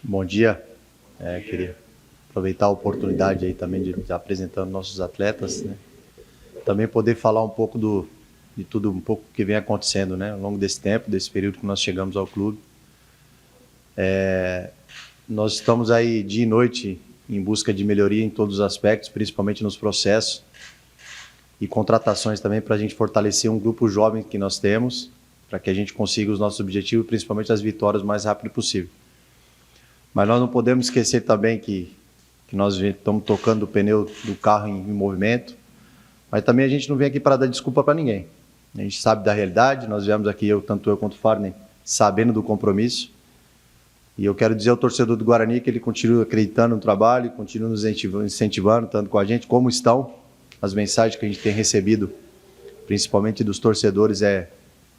Bom dia. Queria aproveitar a oportunidade aí também de estar apresentando nossos atletas, né? Também poder falar um pouco de tudo, um pouco que vem acontecendo, né? Ao longo desse tempo, desse período que nós chegamos ao clube. Nós estamos aí dia e noite em busca de melhoria em todos os aspectos, principalmente nos processos e contratações também para a gente fortalecer um grupo jovem que nós temos, para que a gente consiga os nossos objetivos, principalmente as vitórias, o mais rápido possível. Mas nós não podemos esquecer também que nós estamos tocando o pneu do carro em movimento, mas também a gente não vem aqui para dar desculpa para ninguém. A gente sabe da realidade, nós viemos aqui, tanto eu quanto o Farney, sabendo do compromisso. E eu quero dizer ao torcedor do Guarani que ele continua acreditando no trabalho, continua nos incentivando, tanto com a gente, como estão. As mensagens que a gente tem recebido, principalmente dos torcedores, é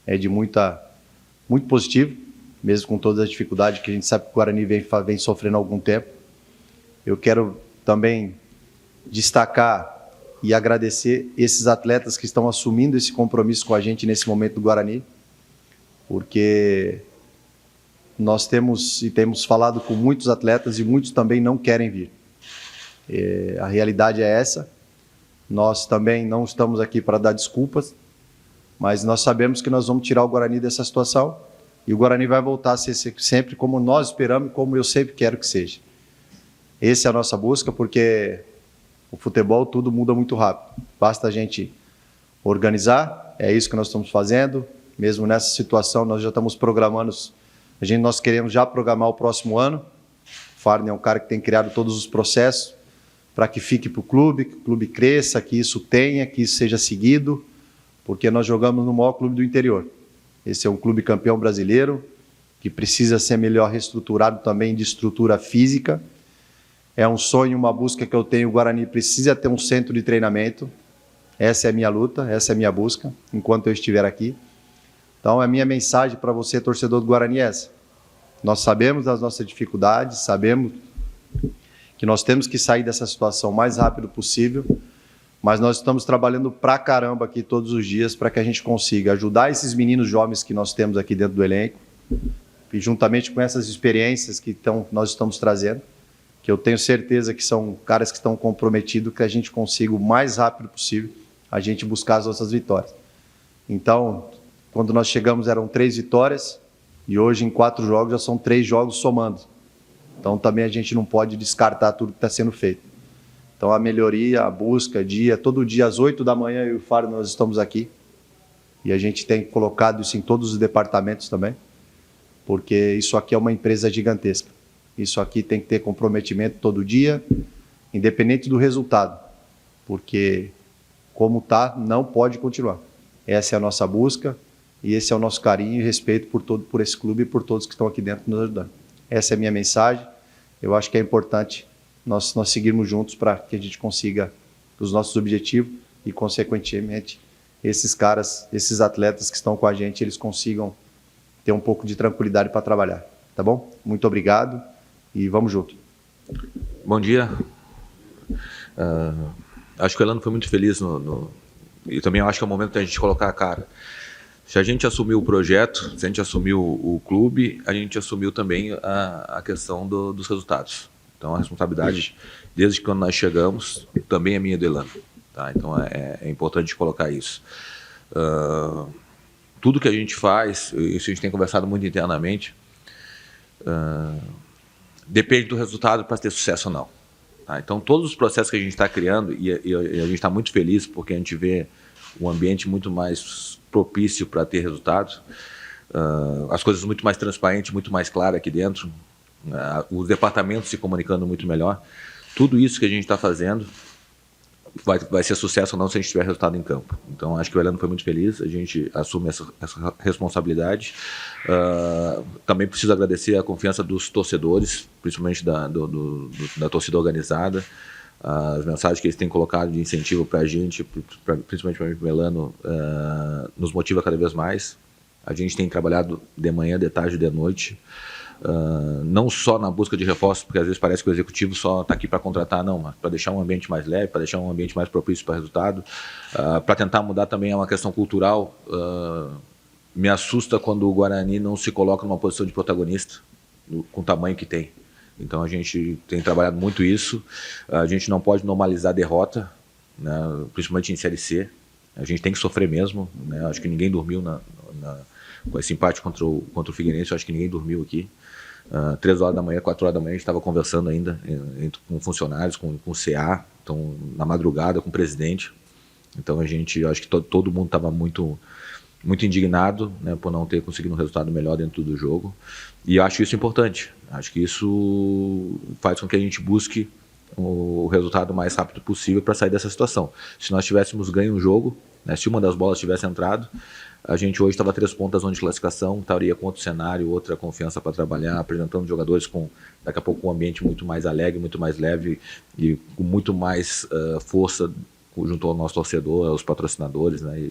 de muito positivo, mesmo com todas as dificuldades que a gente sabe que o Guarani vem sofrendo há algum tempo. Eu quero também destacar e agradecer esses atletas que estão assumindo esse compromisso com a gente nesse momento do Guarani, porque nós temos falado com muitos atletas e muitos também não querem vir. A realidade é essa. Nós também não estamos aqui para dar desculpas, mas nós sabemos que nós vamos tirar o Guarani dessa situação e o Guarani vai voltar a ser sempre como nós esperamos e como eu sempre quero que seja. Essa é a nossa busca, porque o futebol tudo muda muito rápido. Basta a gente organizar, é isso que nós estamos fazendo. Mesmo nessa situação, nós já estamos programando, nós queremos já programar o próximo ano. O Farney é um cara que tem criado todos os processos para que fique para o clube, que o clube cresça, que isso seja seguido, porque nós jogamos no maior clube do interior. Esse é um clube campeão brasileiro, que precisa ser melhor reestruturado também de estrutura física. É um sonho, uma busca que eu tenho. O Guarani precisa ter um centro de treinamento. Essa é a minha luta, essa é a minha busca, enquanto eu estiver aqui. Então, a minha mensagem para você, torcedor do Guarani, é essa. Nós sabemos das nossas dificuldades, sabemos que nós temos que sair dessa situação o mais rápido possível, mas nós estamos trabalhando pra caramba aqui todos os dias para que a gente consiga ajudar esses meninos jovens que nós temos aqui dentro do elenco, e juntamente com essas experiências que nós estamos trazendo, que eu tenho certeza que são caras que estão comprometidos, que a gente consiga o mais rápido possível a gente buscar as nossas vitórias. Então, quando nós chegamos eram 3 vitórias e hoje em 4 jogos já são 3 jogos somando. Então também a gente não pode descartar tudo que está sendo feito. Então a melhoria, a busca, todo dia às 8 da manhã eu e o Faro nós estamos aqui e a gente tem colocado isso em todos os departamentos também, porque isso aqui é uma empresa gigantesca. Isso aqui tem que ter comprometimento todo dia, independente do resultado, porque como está, não pode continuar. Essa é a nossa busca e esse é o nosso carinho e respeito por esse clube e por todos que estão aqui dentro nos ajudando. Essa é a minha mensagem. Eu acho que é importante nós seguirmos juntos para que a gente consiga os nossos objetivos e, consequentemente, esses atletas que estão com a gente, eles consigam ter um pouco de tranquilidade para trabalhar. Tá bom? Muito obrigado e vamos junto. Bom dia. Acho que o Elano foi muito feliz e também acho que é o momento da gente colocar a cara. Se a gente assumiu o projeto, se a gente assumiu o clube, a gente assumiu também a questão dos resultados. Então, a responsabilidade, desde quando nós chegamos, também é minha do Elano. Tá? Então, é importante colocar isso. Tudo que a gente faz, isso a gente tem conversado muito internamente, depende do resultado para ter sucesso ou não. Tá? Então, todos os processos que a gente está criando, e a gente está muito feliz porque a gente vê um ambiente muito mais propício para ter resultados, as coisas muito mais transparentes, muito mais claras aqui dentro, os departamentos se comunicando muito melhor. Tudo isso que a gente está fazendo vai ser sucesso ou não se a gente tiver resultado em campo. Então, acho que o Elano foi muito feliz, a gente assume essa responsabilidade. Também preciso agradecer a confiança dos torcedores, principalmente da torcida organizada, as mensagens que eles têm colocado de incentivo para a gente, principalmente para o Elano, nos motiva cada vez mais. A gente tem trabalhado de manhã, de tarde e de noite, não só na busca de reforços, porque às vezes parece que o executivo só está aqui para contratar, não, mas para deixar um ambiente mais leve, para deixar um ambiente mais propício para resultado, para tentar mudar também uma questão cultural. Me assusta quando o Guarani não se coloca numa posição de protagonista, com o tamanho que tem. Então a gente tem trabalhado muito isso. A gente não pode normalizar a derrota, né, principalmente em Série C. A gente tem que sofrer mesmo, né? Acho que ninguém dormiu com esse empate contra o Figueirense. Acho que ninguém dormiu aqui. 3 horas da manhã, 4 horas da manhã, a gente estava conversando ainda com funcionários, com o CA, então, na madrugada, com o presidente. Então, acho que todo mundo estava muito, muito indignado, né, por não ter conseguido um resultado melhor dentro do jogo. E eu acho isso importante. Acho que isso faz com que a gente busque o resultado mais rápido possível para sair dessa situação. Se nós tivéssemos ganho um jogo, né, se uma das bolas tivesse entrado, a gente hoje estava 3 pontos da zona de classificação, estaria com outro cenário, outra confiança para trabalhar, apresentando jogadores com, daqui a pouco, um ambiente muito mais alegre, muito mais leve e com muito mais força junto ao nosso torcedor, aos patrocinadores, né,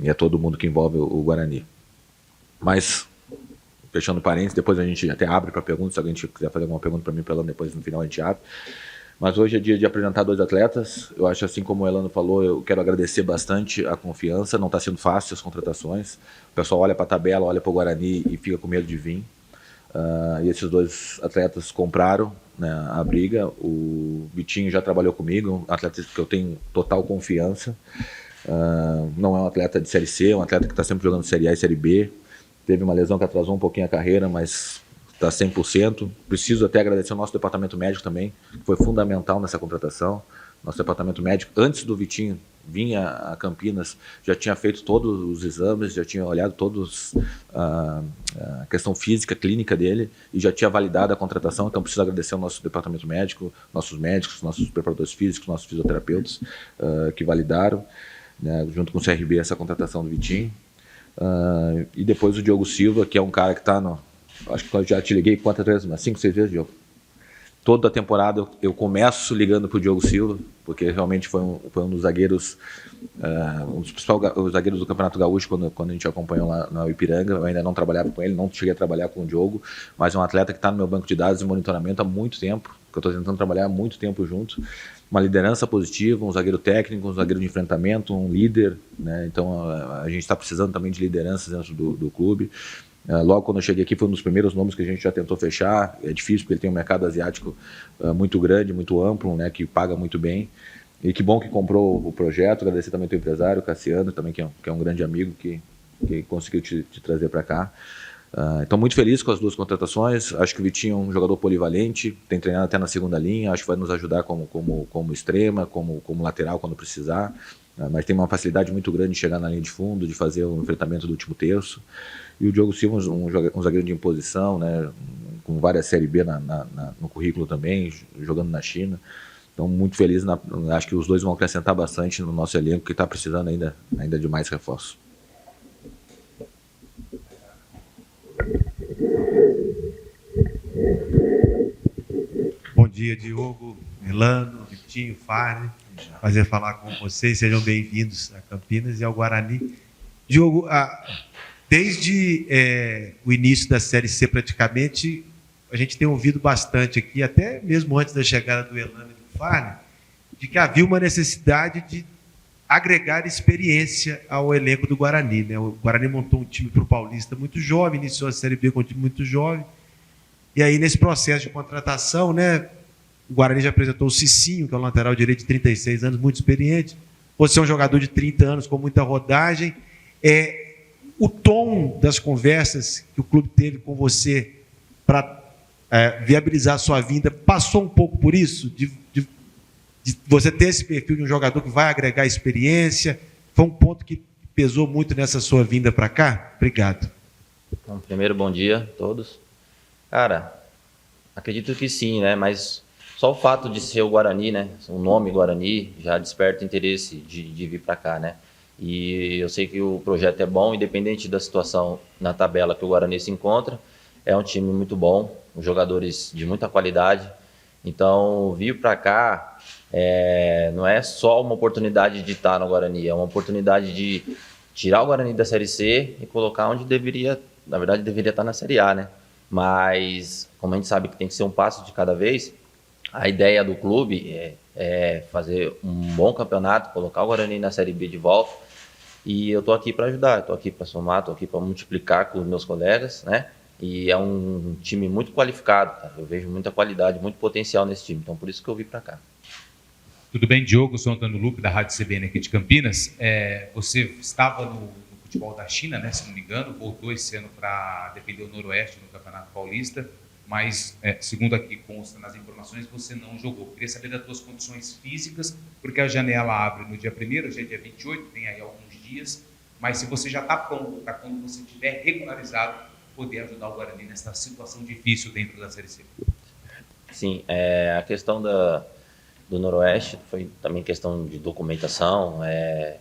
e a todo mundo que envolve o Guarani. Mas, fechando parênteses, depois a gente até abre para perguntas, se alguém quiser fazer alguma pergunta para mim, depois no final a gente abre. Mas hoje é dia de apresentar 2 atletas. Eu acho, assim como o Elano falou, eu quero agradecer bastante a confiança. Não está sendo fácil as contratações. O pessoal olha para a tabela, olha para o Guarani e fica com medo de vir. E esses 2 atletas compraram, né, a briga. O Vitinho já trabalhou comigo, um atleta que eu tenho total confiança. Não é um atleta de Série C, é um atleta que está sempre jogando Série A e Série B. Teve uma lesão que atrasou um pouquinho a carreira, mas está 100%. Preciso até agradecer ao nosso departamento médico também, que foi fundamental nessa contratação. Nosso departamento médico, antes do Vitinho vir a Campinas, já tinha feito todos os exames, já tinha olhado todos a questão física, clínica dele, e já tinha validado a contratação. Então preciso agradecer ao nosso departamento médico, nossos médicos, nossos preparadores físicos, nossos fisioterapeutas, que validaram, né, junto com o CRB, essa contratação do Vitinho. E depois o Diogo Silva, que é um cara que está no... Acho que eu já te liguei quantas vezes? Umas 5, 6 vezes, Diogo. Toda a temporada eu começo ligando para o Diogo Silva, porque realmente foi um dos zagueiros, um dos principais zagueiros do Campeonato Gaúcho, quando a gente acompanhou lá na Ipiranga. Eu ainda não trabalhava com ele, não cheguei a trabalhar com o Diogo, mas é um atleta que está no meu banco de dados e monitoramento há muito tempo, que eu estou tentando trabalhar há muito tempo junto. Uma liderança positiva, um zagueiro técnico, um zagueiro de enfrentamento, um líder, né? Então a gente está precisando também de lideranças dentro do clube. Logo quando eu cheguei aqui foi um dos primeiros nomes que a gente já tentou fechar. É difícil porque ele tem um mercado asiático muito grande, muito amplo, né, que paga muito bem. E que bom que comprou o projeto. Agradecer também ao teu empresário, Cassiano, também, que é um grande amigo que conseguiu te trazer para cá. Então muito feliz com as 2 contratações. Acho que o Vitinho é um jogador polivalente, tem treinado até na segunda linha, acho que vai nos ajudar como extrema, como lateral quando precisar, mas tem uma facilidade muito grande de chegar na linha de fundo, de fazer o enfrentamento do último terço. E o Diogo Silva, um zagueiro de imposição, né, com várias Série B no currículo também, jogando na China. Então, muito feliz. Acho que os 2 vão acrescentar bastante no nosso elenco, que está precisando ainda de mais reforço. Bom dia, Diogo, Elano, Vitinho, Farne. Prazer falar com vocês. Sejam bem-vindos a Campinas e ao Guarani. Diogo, desde o início da Série C, praticamente, a gente tem ouvido bastante aqui, até mesmo antes da chegada do Elano e do Farne, de que havia uma necessidade de agregar experiência ao elenco do Guarani, né? O Guarani montou um time para o Paulista muito jovem, iniciou a Série B com um time muito jovem, e aí nesse processo de contratação, né, o Guarani já apresentou o Cicinho, que é um lateral direito de 36 anos, muito experiente. Você é um jogador de 30 anos com muita rodagem. O tom das conversas que o clube teve com você para viabilizar a sua vinda passou um pouco por isso? De você ter esse perfil de um jogador que vai agregar experiência? Foi um ponto que pesou muito nessa sua vinda para cá? Obrigado. Então, primeiro, bom dia a todos. Cara, acredito que sim, né? Mas só o fato de ser o Guarani, né? O nome Guarani já desperta interesse de vir para cá, né? E eu sei que o projeto é bom, independente da situação na tabela que o Guarani se encontra. É um time muito bom, jogadores de muita qualidade. Então, vir para cá não é só uma oportunidade de estar no Guarani, é uma oportunidade de tirar o Guarani da Série C e colocar onde deveria, na verdade, deveria estar na Série A, né? Mas, como a gente sabe que tem que ser um passo de cada vez, a ideia do clube é fazer um bom campeonato, colocar o Guarani na Série B de volta. E eu estou aqui para ajudar, estou aqui para somar, estou aqui para multiplicar com os meus colegas, né? E é um time muito qualificado, cara. Eu vejo muita qualidade, muito potencial nesse time. Então, por isso que eu vim para cá. Tudo bem, Diogo? Eu sou Antônio Lupe, da Rádio CBN aqui de Campinas. Você estava no futebol da China, né, se não me engano, voltou esse ano para defender o Noroeste no Campeonato Paulista, mas, segundo aqui consta nas informações, você não jogou. Queria saber das suas condições físicas, porque a janela abre no dia 1º, hoje é dia 28, tem aí alguns dias, mas se você já está pronto para quando você estiver regularizado, poder ajudar o Guarani nessa situação difícil dentro da Série C. Sim, a questão do Noroeste foi também questão de documentação.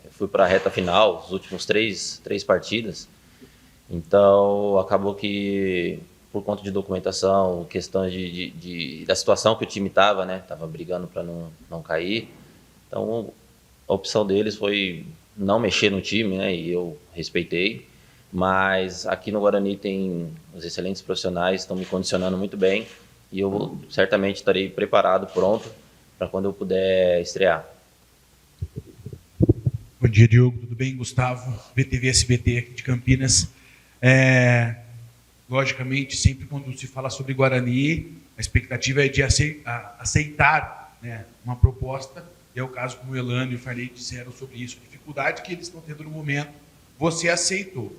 Eu fui para a reta final, os últimos três partidas, então acabou que, por conta de documentação, questão da situação que o time estava, né, estava brigando para não cair, então a opção deles foi não mexer no time, né, e eu respeitei. Mas aqui no Guarani tem os excelentes profissionais, estão me condicionando muito bem e eu certamente estarei preparado, pronto, para quando eu puder estrear. Bom dia, Diogo. Tudo bem? Gustavo, VTV SBT aqui de Campinas. Logicamente, sempre quando se fala sobre Guarani, a expectativa é de aceitar, né, uma proposta, e é o caso como o Elano e o Farney disseram sobre isso, a dificuldade que eles estão tendo no momento. Você aceitou.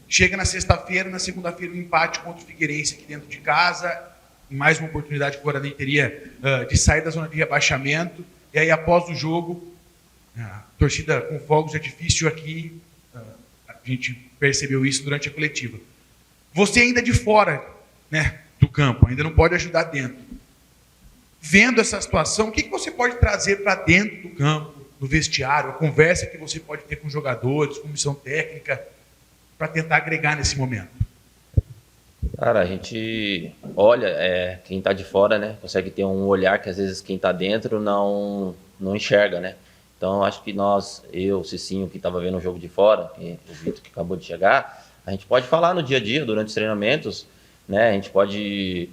Chega na sexta-feira, na segunda-feira, um empate contra o Figueirense aqui dentro de casa, mais uma oportunidade que o Guarani teria de sair da zona de rebaixamento, e aí após o jogo, a torcida com fogos de artifício aqui, a gente percebeu isso durante a coletiva. Você ainda de fora, né, do campo, ainda não pode ajudar dentro. Vendo essa situação, o que você pode trazer para dentro do campo, no vestiário, a conversa que você pode ter com jogadores, comissão técnica, para tentar agregar nesse momento? Cara, a gente olha, quem está de fora, né, consegue ter um olhar que às vezes quem está dentro não enxerga, né? Então, acho que eu, Cicinho, que estava vendo o jogo de fora, e o Vitor que acabou de chegar, a gente pode falar no dia a dia, durante os treinamentos, né? A gente pode,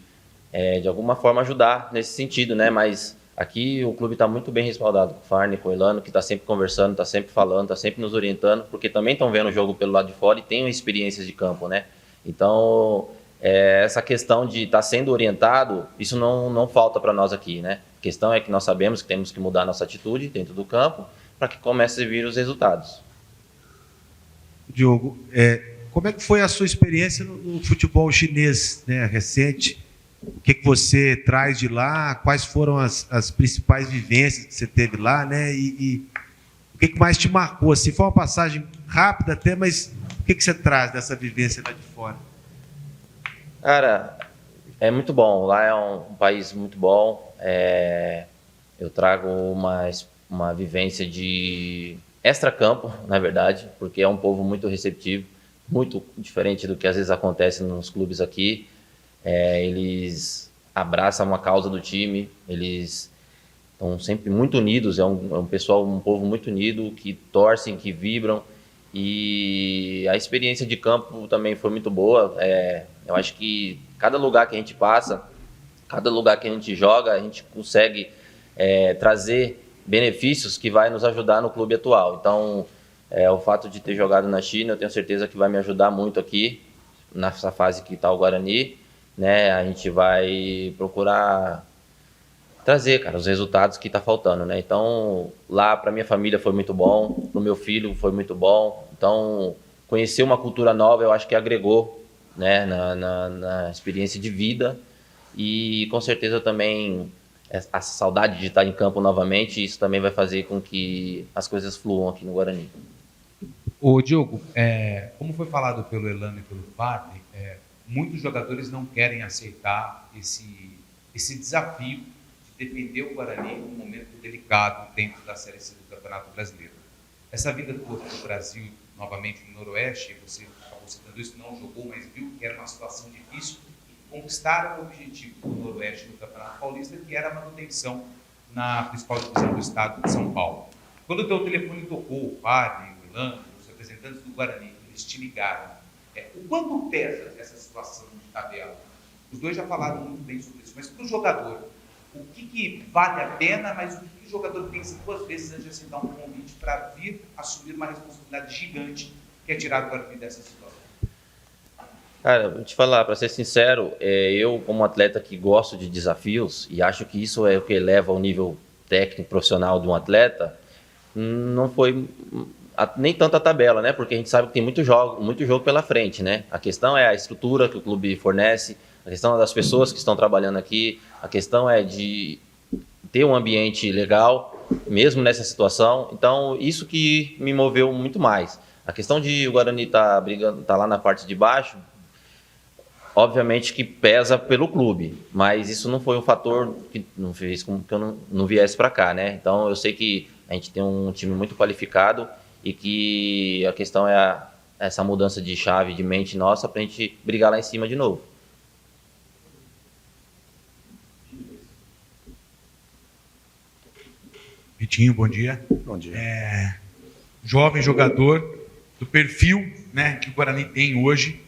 de alguma forma, ajudar nesse sentido, né? Mas aqui o clube está muito bem respaldado com o Farney, com o Elano, que está sempre conversando, está sempre falando, está sempre nos orientando, porque também estão vendo o jogo pelo lado de fora e têm experiências de campo, né? Então, essa questão de estar sendo orientado, isso não falta para nós aqui, né? A questão é que nós sabemos que temos que mudar nossa atitude dentro do campo para que comece a vir os resultados. Diogo, como é que foi a sua experiência no futebol chinês, né, recente? O que você traz de lá? Quais foram as principais vivências que você teve lá, né? E o que mais te marcou? Assim, foi uma passagem rápida até, mas o que você traz dessa vivência lá de fora? Cara, é muito bom. Lá é um país muito bom. Eu trago uma vivência de extracampo, na verdade, porque é um povo muito receptivo, muito diferente do que às vezes acontece nos clubes aqui. Eles abraçam uma causa do time, eles estão sempre muito unidos, é um povo muito unido, que torcem, que vibram, e a experiência de campo também foi muito boa. Eu acho que cada lugar que a gente passa, cada lugar que a gente joga, a gente consegue trazer benefícios que vai nos ajudar no clube atual. Então, o fato de ter jogado na China, eu tenho certeza que vai me ajudar muito aqui, nessa fase que está o Guarani, né? A gente vai procurar trazer, cara, os resultados que está faltando, né? Então, lá para minha família foi muito bom, para o meu filho foi muito bom. Então, conhecer uma cultura nova, eu acho que agregou, né, na experiência de vida, e com certeza também a saudade de estar em campo novamente, isso também vai fazer com que as coisas fluam aqui no Guarani. Ô, Diogo, como foi falado pelo Elano e pelo Farney, muitos jogadores não querem aceitar esse desafio de defender o Guarani num momento delicado dentro da Série C do Campeonato Brasileiro. Essa vinda toda do Brasil, novamente no Noroeste, você acabou citando isso, não jogou, mas viu que era uma situação difícil, e conquistaram o objetivo do Noroeste no Campeonato Paulista, que era a manutenção na principal divisão do estado de São Paulo. Quando o teu telefone tocou, o Farney, o Elano, os representantes do Guarani, eles te ligaram, o quanto pesa essa situação de tabela? Os dois já falaram muito bem sobre isso, mas para o jogador, o que vale a pena, mas o que o jogador pensa duas vezes antes de aceitar um convite para vir assumir uma responsabilidade gigante que é tirar o Guarani dessa situação? Cara, vou te falar, para ser sincero, eu como atleta que gosto de desafios e acho que isso é o que eleva o nível técnico profissional de um atleta, não foi nem tanto a tabela, né? Porque a gente sabe que tem muito jogo pela frente, né? A questão é a estrutura que o clube fornece, a questão é das pessoas que estão trabalhando aqui, a questão é de ter um ambiente legal, mesmo nessa situação. Então, isso que me moveu muito mais. A questão de o Guarani estar brigando, tá lá na parte de baixo, obviamente que pesa pelo clube, mas isso não foi um fator que não fez com que eu não viesse para cá, né? Então eu sei que a gente tem um time muito qualificado e que a questão é essa mudança de chave, de mente nossa, para a gente brigar lá em cima de novo. Vitinho, bom dia. Bom dia. Jovem jogador do perfil, né, que o Guarani tem hoje.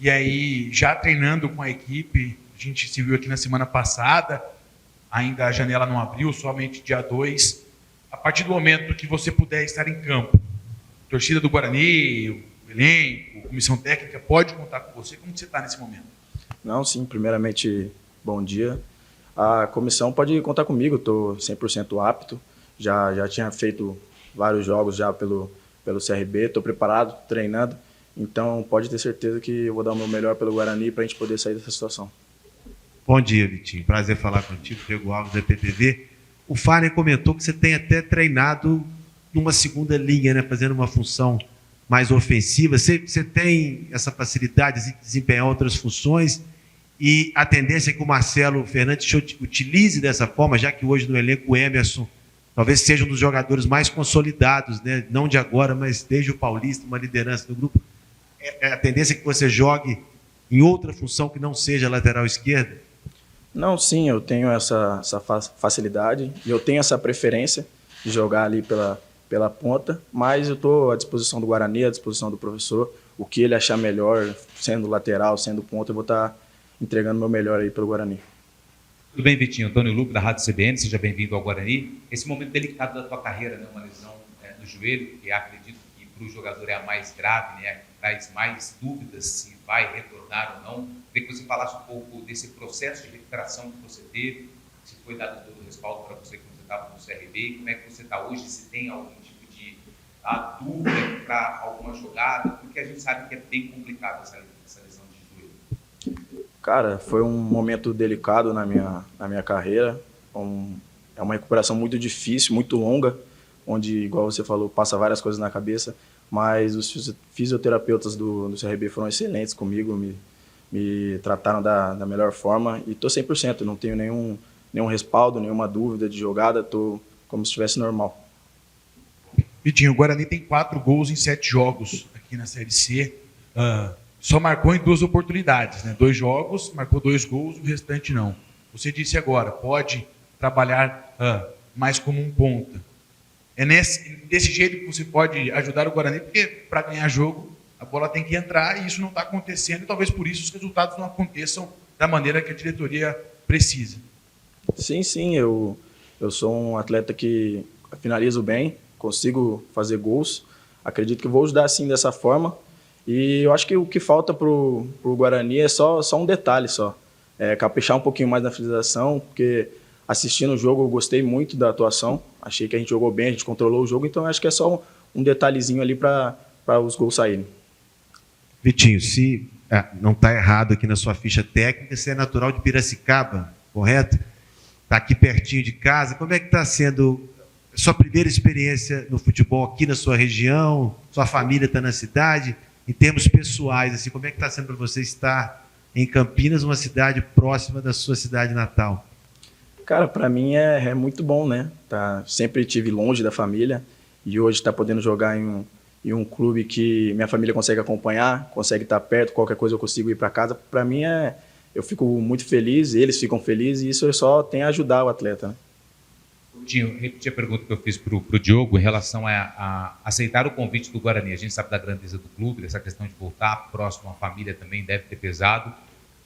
E aí, já treinando com a equipe, a gente se viu aqui na semana passada, ainda a janela não abriu, somente dia 2. A partir do momento que você puder estar em campo, torcida do Guarani, o elenco, a comissão técnica, pode contar com você. Como você está nesse momento? Não, sim, primeiramente, bom dia. A comissão pode contar comigo, estou 100% apto. Já tinha feito vários jogos já pelo CRB, estou preparado, treinando. Então, pode ter certeza que eu vou dar o meu melhor pelo Guarani para a gente poder sair dessa situação. Bom dia, Vitinho. Prazer falar contigo, Diego Alves, da PPV. O Fagner comentou que você tem até treinado numa segunda linha, né, fazendo uma função mais ofensiva. Você tem essa facilidade de desempenhar outras funções e a tendência é que o Marcelo Fernandes utilize dessa forma, já que hoje no elenco o Emerson talvez seja um dos jogadores mais consolidados, né, não de agora, mas desde o Paulista, uma liderança do grupo. A tendência é que você jogue em outra função que não seja lateral esquerda? Não, sim, eu tenho essa facilidade e eu tenho essa preferência de jogar ali pela ponta, mas eu estou à disposição do Guarani, à disposição do professor. O que ele achar melhor, sendo lateral, sendo ponta, eu vou estar entregando o meu melhor aí pelo Guarani. Tudo bem, Vitinho? Antônio Luco, da Rádio CBN, seja bem-vindo ao Guarani. Esse momento delicado da tua carreira, né? Uma lesão no joelho, que acredito que para o jogador é a mais grave, né? Que traz mais dúvidas se vai retornar ou não. Queria que você falasse um pouco desse processo de recuperação que você teve, se foi dado todo o respaldo para você quando você estava no CRB, como é que você está hoje, se tem algum tipo de dúvida para alguma jogada, porque a gente sabe que é bem complicado essa lesão de joelho. Cara, foi um momento delicado na minha carreira. É uma recuperação muito difícil, muito longa, onde, igual você falou, passa várias coisas na cabeça, mas os fisioterapeutas do CRB foram excelentes comigo, me trataram da melhor forma e estou 100%, não tenho nenhum respaldo, nenhuma dúvida de jogada, estou como se estivesse normal. Vitinho, o Guarani tem 4 gols em 7 jogos aqui na Série C. Só marcou em 2 oportunidades, né? 2 jogos, marcou 2 gols, o restante não. Você disse agora, pode trabalhar mais como um ponta. É desse jeito que você pode ajudar o Guarani, porque para ganhar jogo, a bola tem que entrar e isso não está acontecendo, e talvez por isso os resultados não aconteçam da maneira que a diretoria precisa. Sim, eu sou um atleta que finalizo bem, consigo fazer gols, acredito que vou ajudar sim dessa forma, e eu acho que o que falta para o Guarani é só um detalhe só, caprichar um pouquinho mais na finalização, porque assistindo o jogo eu gostei muito da atuação, achei que a gente jogou bem, a gente controlou o jogo, então acho que é só um detalhezinho ali para os gols saírem. Vitinho, se não está errado aqui na sua ficha técnica, você é natural de Piracicaba, correto? Está aqui pertinho de casa. Como é que está sendo a sua primeira experiência no futebol aqui na sua região? Sua família está na cidade? Em termos pessoais, assim, como é que está sendo para você estar em Campinas, uma cidade próxima da sua cidade natal? Cara, para mim é muito bom, né? Sempre estive longe da família e hoje está podendo jogar em um clube que minha família consegue acompanhar, consegue estar perto, qualquer coisa eu consigo ir para casa. Para mim eu fico muito feliz, eles ficam felizes e isso só tem a ajudar o atleta, né? Dinho, repetir a pergunta que eu fiz para o Diogo em relação a aceitar o convite do Guarani. A gente sabe da grandeza do clube, dessa questão de voltar próximo à família também deve ter pesado,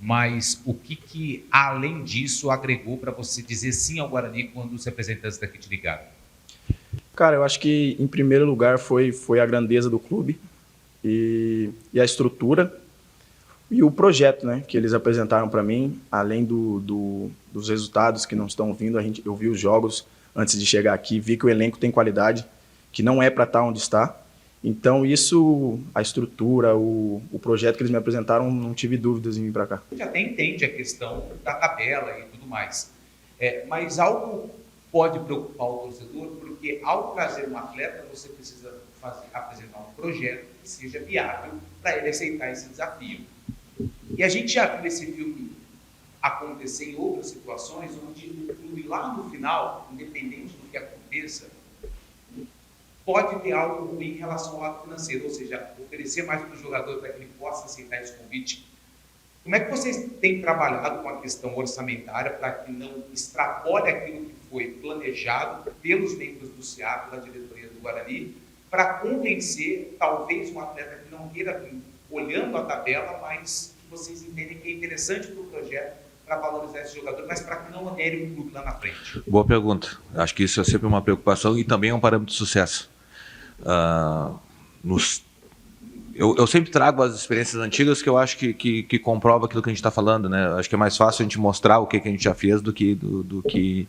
mas o que além disso agregou para você dizer sim ao Guarani quando os representantes daqui te ligaram? Cara, eu acho que em primeiro lugar foi a grandeza do clube e a estrutura. E o projeto, né, que eles apresentaram para mim, além dos resultados que não estão vindo, eu vi os jogos antes de chegar aqui, vi que o elenco tem qualidade, que não é para estar onde está. Então isso, a estrutura, o projeto que eles me apresentaram, não tive dúvidas em vir para cá. A gente até entende a questão da tabela e tudo mais, mas algo pode preocupar o torcedor, porque ao trazer um atleta, você precisa apresentar um projeto que seja viável para ele aceitar esse desafio. E a gente já viu esse filme acontecer em outras situações, onde o clube lá no final, independente do que aconteça, pode ter algo ruim em relação ao lado financeiro, ou seja, oferecer mais para o jogador para que ele possa aceitar esse convite. Como é que vocês têm trabalhado com a questão orçamentária para que não extrapole aquilo que foi planejado pelos membros do CA, pela diretoria do Guarani, para convencer talvez um atleta que não queira vir olhando a tabela, mas que vocês entendem que é interessante para o projeto, para valorizar esse jogador, mas para que não onere o clube lá na frente? Boa pergunta. Acho que isso é sempre uma preocupação e também é um parâmetro de sucesso. Eu sempre trago as experiências antigas que eu acho que comprova aquilo que a gente está falando, né? Acho que é mais fácil a gente mostrar o que a gente já fez do que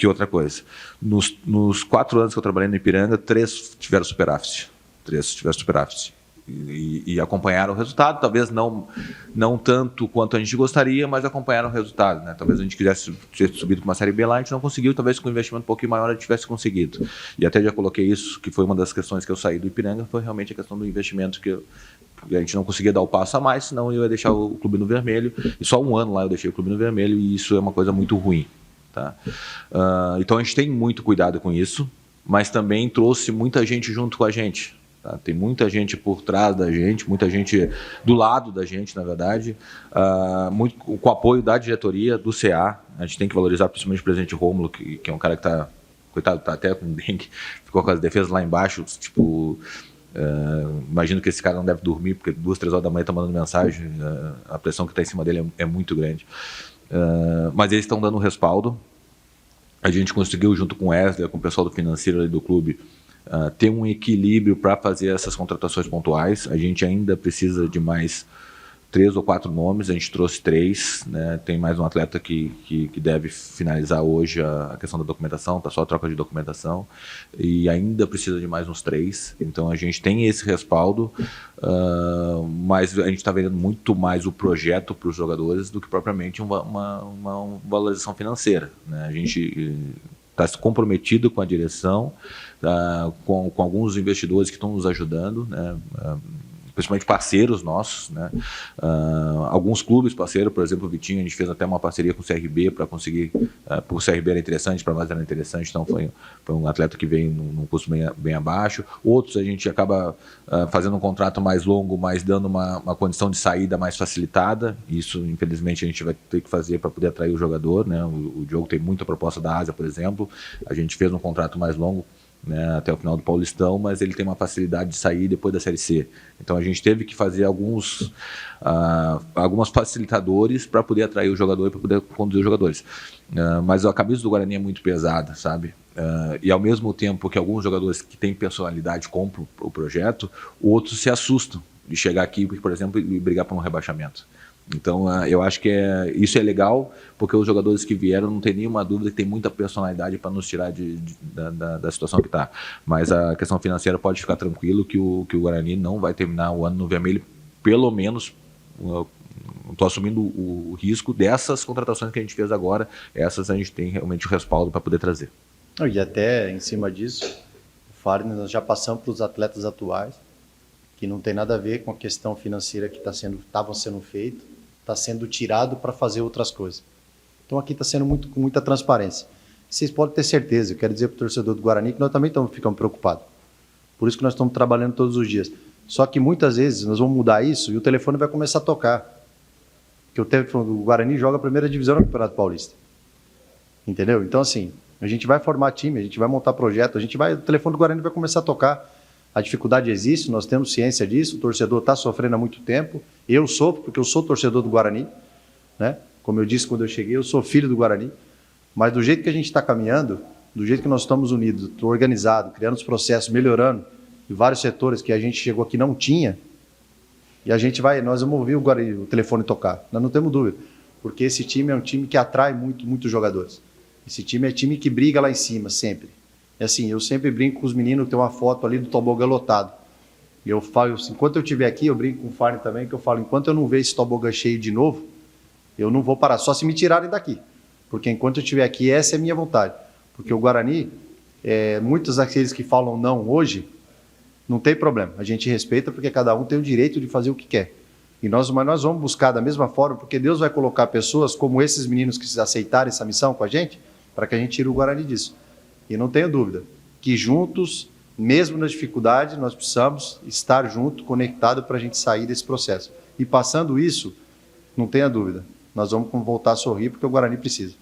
outra coisa. Nos 4 anos que eu trabalhei no Ipiranga, 3 tiveram superávit. E acompanharam o resultado, talvez não tanto quanto a gente gostaria, mas acompanharam o resultado, né? Talvez a gente quisesse ter subido para uma Série B lá, a gente não conseguiu, talvez com um investimento um pouquinho maior a gente tivesse conseguido. E até já coloquei isso, que foi uma das questões que eu saí do Ipiranga, foi realmente a questão do investimento, que a gente não conseguia dar o passo a mais, senão eu ia deixar o clube no vermelho, e só 1 ano lá eu deixei o clube no vermelho, e isso é uma coisa muito ruim. Tá? Então a gente tem muito cuidado com isso, mas também trouxe muita gente junto com a gente. Tem muita gente por trás da gente, muita gente do lado da gente, na verdade, muito, com o apoio da diretoria, do CA. A gente tem que valorizar principalmente o presidente Rômulo, que é um cara que está, coitado, está até com dengue, ficou com as defesas lá embaixo, tipo, imagino que esse cara não deve dormir, porque 2, 3 horas da manhã está mandando mensagem, a pressão que está em cima dele é muito grande. Mas eles estão dando respaldo. A gente conseguiu, junto com o Wesley, com o pessoal do financeiro ali do clube, ter um equilíbrio para fazer essas contratações pontuais. A gente ainda precisa de mais 3 ou 4 nomes, a gente trouxe 3, né? Tem mais um atleta que deve finalizar hoje a questão da documentação, tá só a troca de documentação, e ainda precisa de mais uns 3, então a gente tem esse respaldo, mas a gente está vendendo muito mais o projeto para os jogadores do que propriamente uma valorização financeira, né? A gente está comprometido com a direção, com alguns investidores que estão nos ajudando, né? Principalmente parceiros nossos, né? Alguns clubes parceiros, por exemplo, o Vitinho, a gente fez até uma parceria com o CRB para conseguir, por CRB era interessante, para nós era interessante, então foi um atleta que veio num custo bem abaixo. Outros a gente acaba fazendo um contrato mais longo, mas dando uma condição de saída mais facilitada. Isso, infelizmente, a gente vai ter que fazer para poder atrair o jogador, né? O Diogo tem muita proposta da Ásia, por exemplo. A gente fez um contrato mais longo, né, até o final do Paulistão, mas ele tem uma facilidade de sair depois da Série C. Então a gente teve que fazer alguns facilitadores para poder atrair o jogador e para poder conduzir os jogadores. Mas a camisa do Guarani é muito pesada, sabe? E ao mesmo tempo que alguns jogadores que têm personalidade compram o projeto, outros se assustam de chegar aqui, por exemplo, e brigar por um rebaixamento. Então, eu acho que isso é legal, porque os jogadores que vieram não tem nenhuma dúvida que tem muita personalidade para nos tirar da situação que está. Mas a questão financeira pode ficar tranquilo que o Guarani não vai terminar o ano no vermelho, pelo menos, estou assumindo o risco dessas contratações que a gente fez agora, essas a gente tem realmente o respaldo para poder trazer. E até em cima disso, o Fagner, nós já passamos para os atletas atuais, que não tem nada a ver com a questão financeira que estava sendo feita, está sendo tirado para fazer outras coisas. Então aqui está sendo com muita transparência. Vocês podem ter certeza, eu quero dizer para o torcedor do Guarani que nós também ficamos preocupados. Por isso que nós estamos trabalhando todos os dias. Só que muitas vezes nós vamos mudar isso e o telefone vai começar a tocar. Porque o telefone do Guarani joga a primeira divisão no Campeonato Paulista. Entendeu? Então assim, a gente vai formar time, a gente vai montar projeto, o telefone do Guarani vai começar a tocar. A dificuldade existe, nós temos ciência disso, o torcedor está sofrendo há muito tempo. Eu sofro, porque eu sou torcedor do Guarani, né? Como eu disse quando eu cheguei, eu sou filho do Guarani. Mas do jeito que a gente está caminhando, do jeito que nós estamos unidos, organizados, criando os processos, melhorando, e vários setores que a gente chegou aqui não tinha, E nós vamos ouvir o telefone tocar, nós não temos dúvida, porque esse time é um time que atrai muitos jogadores. Esse time é time que briga lá em cima, sempre. É assim, eu sempre brinco com os meninos, tem uma foto ali do tobogã lotado. E eu falo, enquanto eu estiver aqui, eu brinco com o Farney também, que eu falo, enquanto eu não ver esse tobogã cheio de novo, eu não vou parar, só se me tirarem daqui. Porque enquanto eu estiver aqui, essa é a minha vontade. Porque o Guarani, muitos daqueles que falam não hoje, não tem problema. A gente respeita porque cada um tem o direito de fazer o que quer. Mas nós vamos buscar da mesma forma, porque Deus vai colocar pessoas como esses meninos que aceitarem essa missão com a gente, para que a gente tire o Guarani disso. E não tenho dúvida que juntos, mesmo na dificuldade, nós precisamos estar junto, conectado para a gente sair desse processo. E passando isso, não tenha dúvida, nós vamos voltar a sorrir porque o Guarani precisa.